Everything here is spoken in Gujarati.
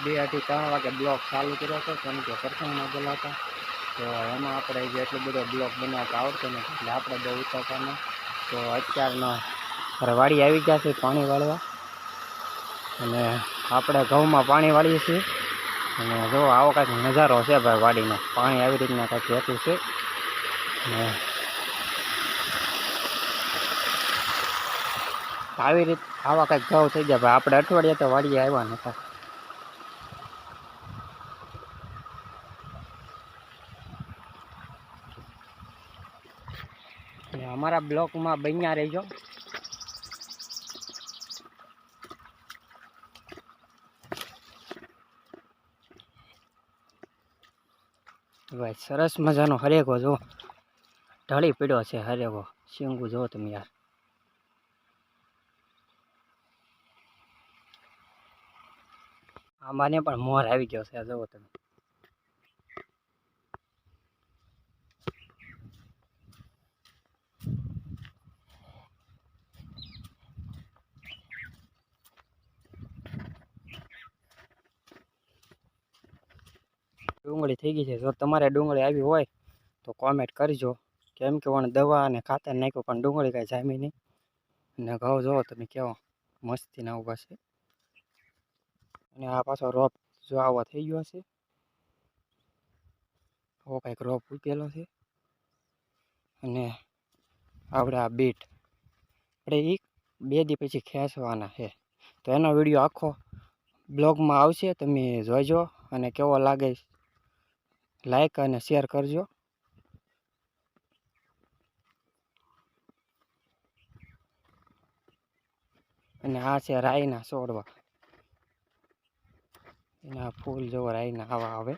2 થી 3 વાગે બ્લોગ ચાલુ કર્યો હતો, કેમ કે પ્રસંગમાં ગયેલા હતા. તો એમાં આપણે જે એટલો બધો બ્લોગ બનાવતા આવડતો નથી, એટલે આપણે બહુ ઉતારતા નહીં. તો અત્યારના વાડી આવી ગયા છે પાણી વાળવા, અને આપણે ઘઉંમાં પાણી વાળીએ છીએ. અને જો આવો કાંઈક નજારો છે ભાઈ વાડીનો, પાણી આવી રીતના કાંઈક રહેતું છે. અને આવા કાંઈક ઘઉં થઈ ગયા ભાઈ. આપણે અઠવાડિયા તો વાડીએ આવ્યા નહોતા. અને અમારા બ્લોકમાં બન્યા રહેજો. ભાઈ સરસ મજાનો હરેગો જો ઢળી પડ્યો છે. હરેગો શીંગું જો તમે યાર. આમાંને પણ મોર આવી ગયો છે, જુઓ તમે. ડુંગળી થઈ ગઈ છે. જો તમારે ડુંગળી આવી હોય તો કોમેન્ટ કરજો, કેમ કે વણ દવા અને ખાતર નાખ્યું પણ ડુંગળી કાંઈ જામી નહીં. અને ઘઉં જોવો તમે કેવો મસ્તીના ઊભા છે. અને આ પાછો રોપ જો આવો થઈ ગયો છે. આવો કંઈક રોપ ઉગેલો છે. અને આપણે આ બીટ આપણે એ 2 દી પછી ખેંચવાના છે. તો એનો વિડીયો આખો બ્લોગમાં આવશે, તમે જોઈજો. અને કેવો લાગે લાઈક અને શેર કરજો. અને આ છે રાઈના છોડવા, એના ફૂલ જેવો રાઈના આવા આવે.